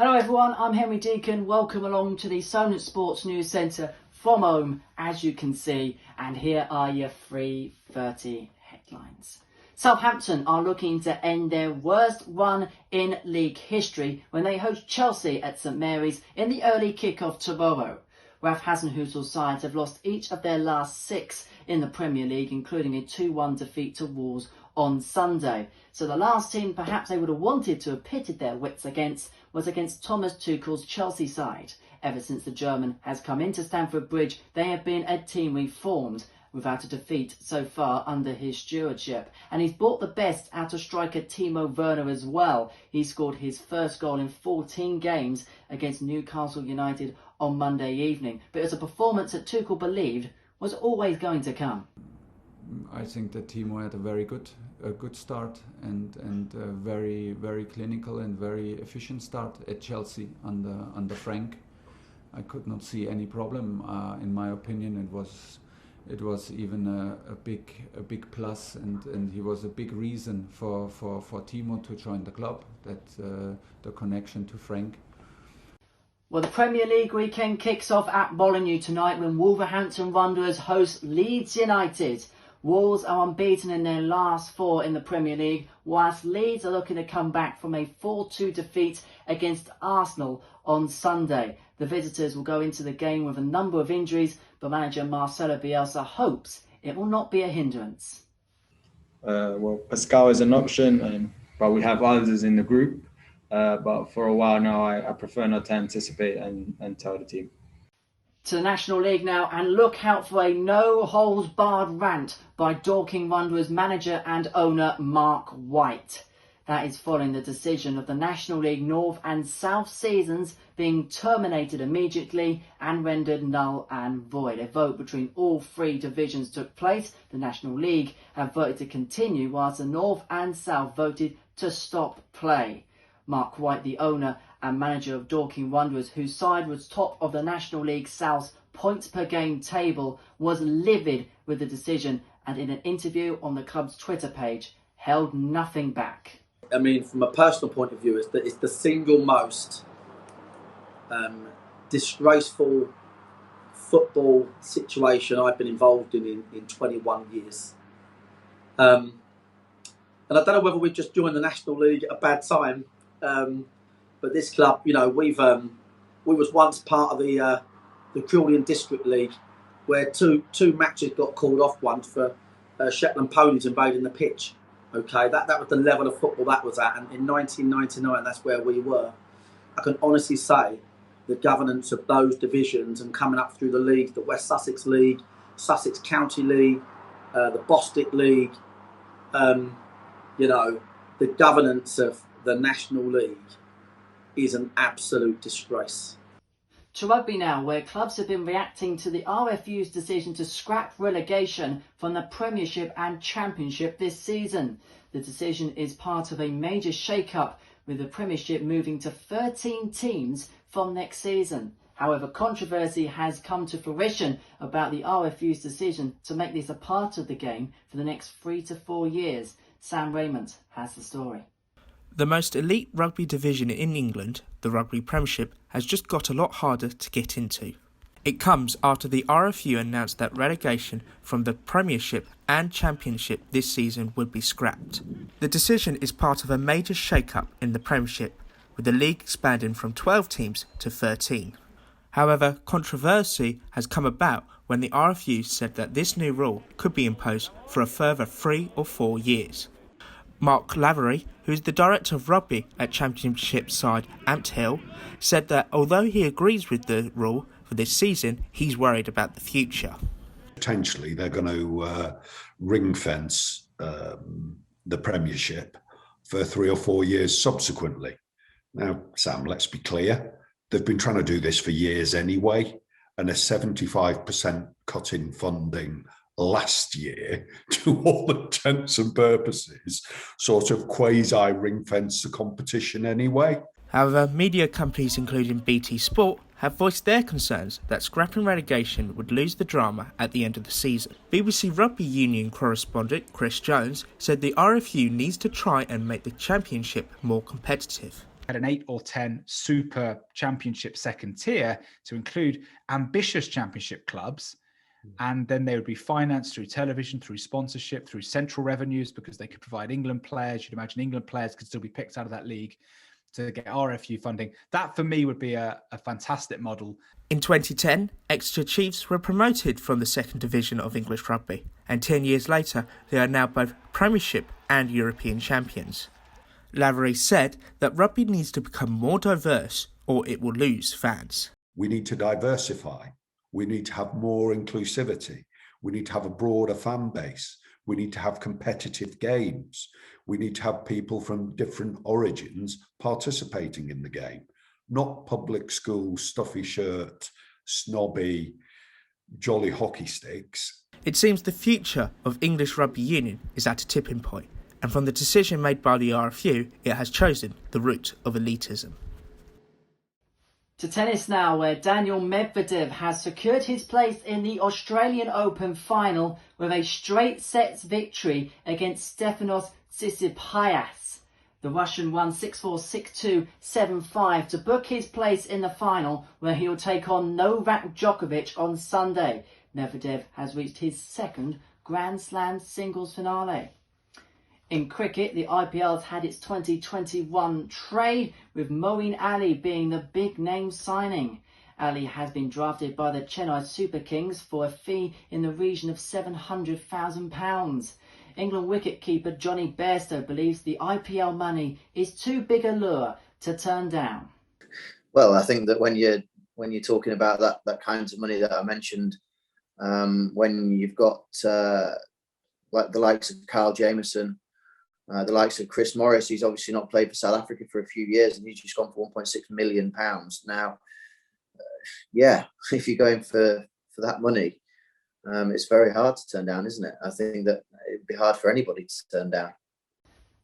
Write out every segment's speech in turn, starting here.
Hello everyone, I'm Henry Deacon. Welcome along to the Solent Sports News Centre from home, as you can see, and here are your 3:30 headlines. Southampton are looking to end their worst run in league history when they host Chelsea at St Mary's in the early kick-off tomorrow. Ralph Hasenhüttl's sides have lost each of their last 6 in the Premier League, including a 2-1 defeat to Wolves on Sunday. So the last team perhaps they would have wanted to have pitted their wits against was against Thomas Tuchel's Chelsea side. Ever since the German has come into Stamford Bridge, they have been a team reformed, without a defeat so far under his stewardship. And he's brought the best out of striker Timo Werner as well. He scored his first goal in 14 games against Newcastle United on Monday evening. But it was a performance that Tuchel believed was always going to come. I think that Timo had a very good start and a very clinical and very efficient start at Chelsea under Frank. I could not see any problem. In my opinion, it was even a big plus, and he was a big reason for Timo to join the club. That the connection to Frank. Well, the Premier League weekend kicks off at Bulletin tonight when Wolverhampton Wanderers host Leeds United. Wolves are unbeaten in their last 4 in the Premier League, whilst Leeds are looking to come back from a 4-2 defeat against Arsenal on Sunday. The visitors will go into the game with a number of injuries, but manager Marcelo Bielsa hopes it will not be a hindrance. Well, Pascal is an option, but we have others in the group. But for a while now, I prefer not to anticipate and tell the team. To the National League now, and look out for a no-holds-barred rant by Dorking Wanderers manager and owner Mark White. That is following the decision of the National League North and South seasons being terminated immediately and rendered null and void. A vote between all 3 divisions took place. The National League have voted to continue, whilst the North and South voted to stop play. Mark White, the owner and manager of Dorking Wanderers, whose side was top of the National League South's points per game table, was livid with the decision, and in an interview on the club's Twitter page, held nothing back. I mean, from a personal point of view, it's the single most disgraceful football situation I've been involved in 21 years. And I don't know whether we've just joined the National League at a bad time. But this club, you know, we was once part of the Crillian District League, where two matches got called off once for Shetland ponies invading the pitch. Okay, that was the level of football that was at, and in 1999, that's where we were. I can honestly say the governance of those divisions and coming up through the leagues, the West Sussex League, Sussex County League, the Bostik League, you know, the governance of the National League is an absolute disgrace. To rugby now, where clubs have been reacting to the RFU's decision to scrap relegation from the Premiership and Championship this season. The decision is part of a major shake-up, with the Premiership moving to 13 teams from next season. However, controversy has come to fruition about the RFU's decision to make this a part of the game for the next 3 to 4 years. Sam Raymond has the story. The most elite rugby division in England, the Rugby Premiership, has just got a lot harder to get into. It comes after the RFU announced that relegation from the Premiership and Championship this season would be scrapped. The decision is part of a major shake-up in the Premiership, with the league expanding from 12 teams to 13. However, controversy has come about when the RFU said that this new rule could be imposed for a further 3 or 4 years. Mark Lavery, who is the director of rugby at Championship side Amt Hill, said that although he agrees with the rule for this season, he's worried about the future. Potentially they're going to ring fence the Premiership for 3 or 4 years subsequently. Now, Sam, let's be clear. They've been trying to do this for years anyway, and a 75% cut in funding last year, to all intents and purposes, sort of quasi-ring fence the competition anyway. However, media companies including BT Sport have voiced their concerns that scrapping relegation would lose the drama at the end of the season. BBC Rugby Union correspondent Chris Jones said the RFU needs to try and make the Championship more competitive. At an 8 or 10 super championship second tier to include ambitious championship clubs. And then they would be financed through television, through sponsorship, through central revenues, because they could provide England players. You'd imagine England players could still be picked out of that league to get RFU funding. That, for me, would be a fantastic model. In 2010, Exeter Chiefs were promoted from the second division of English rugby, and 10 years later, they are now both Premiership and European champions. Lavery said that rugby needs to become more diverse or it will lose fans. We need to diversify. We need to have more inclusivity. We need to have a broader fan base. We need to have competitive games. We need to have people from different origins participating in the game, not public school, stuffy shirt, snobby, jolly hockey sticks. It seems the future of English Rugby Union is at a tipping point, and from the decision made by the RFU, it has chosen the route of elitism. To tennis now, where Daniil Medvedev has secured his place in the Australian Open final with a straight sets victory against Stefanos Tsitsipas. The Russian won 6-4, 6-2, 7-5 to book his place in the final, where he'll take on Novak Djokovic on Sunday. Medvedev has reached his second Grand Slam singles finale. In cricket, the IPL has had its 2021 trade, with Moeen Ali being the big name signing. Ali has been drafted by the Chennai Super Kings for a fee in the region of £700,000. England wicketkeeper Johnny Bairstow believes the IPL money is too big a lure to turn down. Well, I think that when you're talking about that kind of money that I mentioned, when you've got like the likes of Kyle Jamieson, the likes of Chris Morris, he's obviously not played for South Africa for a few years, and he's just gone for £1.6 million. Now, if you're going for that money, it's very hard to turn down, isn't it? I think that it'd be hard for anybody to turn down.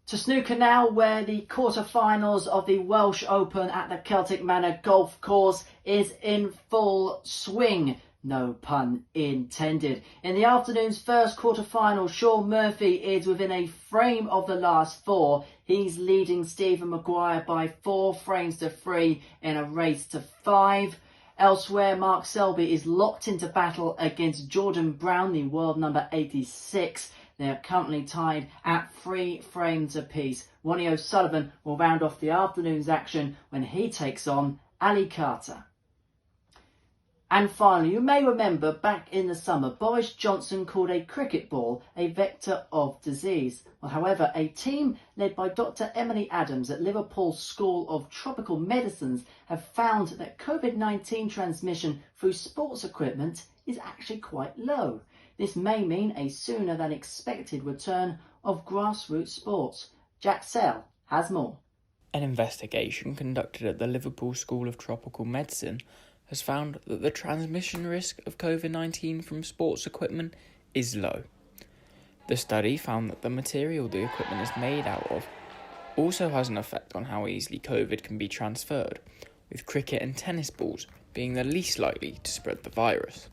To snooker now, where the quarter-finals of the Welsh Open at the Celtic Manor Golf Course is in full swing. No pun intended. In the afternoon's first quarter-final, Sean Murphy is within a frame of the last four. He's leading Stephen Maguire by 4 frames to 3 in a race to 5. Elsewhere, Mark Selby is locked into battle against Jordan Brown, the world number 86. They are currently tied at 3 frames apiece. Ronnie O'Sullivan will round off the afternoon's action when he takes on Ali Carter. And finally, you may remember back in the summer, Boris Johnson called a cricket ball a vector of disease. Well, however, a team led by Dr. Emily Adams at Liverpool School of Tropical Medicines have found that COVID-19 transmission through sports equipment is actually quite low. This may mean a sooner than expected return of grassroots sports. Jack Sell has more. An investigation conducted at the Liverpool School of Tropical Medicine has found that the transmission risk of COVID-19 from sports equipment is low. The study found that the material the equipment is made out of also has an effect on how easily COVID can be transferred, with cricket and tennis balls being the least likely to spread the virus.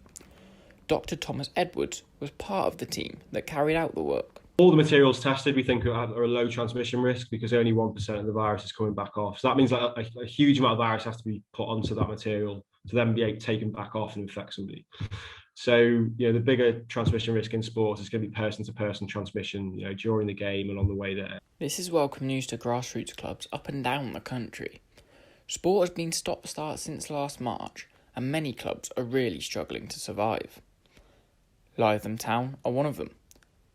Dr. Thomas Edwards was part of the team that carried out the work. All the materials tested we think are a low transmission risk because only 1% of the virus is coming back off. So that means that a huge amount of virus has to be put onto that material to then be taken back off and infect somebody. So, the bigger transmission risk in sports is going to be person-to-person transmission, during the game and on the way there. This is welcome news to grassroots clubs up and down the country. Sport has been stop-start since last March, and many clubs are really struggling to survive. Lytham Town are one of them.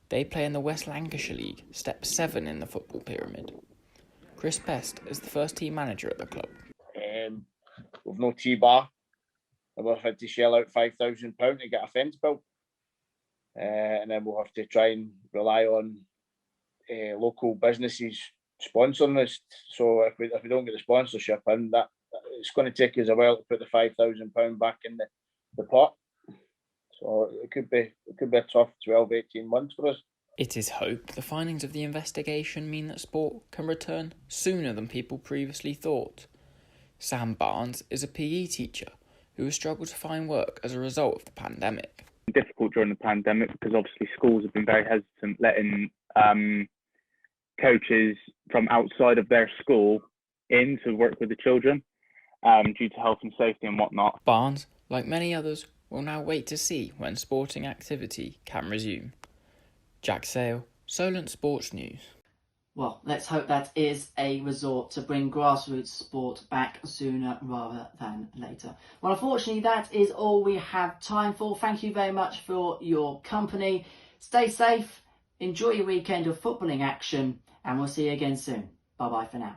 They play in the West Lancashire League, step 7 in the football pyramid. Chris Best is the first team manager at the club. We've no T-bar. We've had to shell out £5,000 to get a fence built. And then we'll have to try and rely on local businesses sponsoring us. So if we don't get the sponsorship in, that it's going to take us a while to put the £5,000 back in the pot. So it could be a tough 12, 18 months for us. It is hoped the findings of the investigation mean that sport can return sooner than people previously thought. Sam Barnes is a PE teacher who has struggled to find work as a result of the pandemic. Difficult during the pandemic because obviously schools have been very hesitant letting coaches from outside of their school in to work with the children due to health and safety and whatnot. Barnes, like many others, will now wait to see when sporting activity can resume. Jack Sale, Solent Sports News. Well, let's hope that is a resort to bring grassroots sport back sooner rather than later. Well, unfortunately, that is all we have time for. Thank you very much for your company. Stay safe, enjoy your weekend of footballing action, and we'll see you again soon. Bye-bye for now.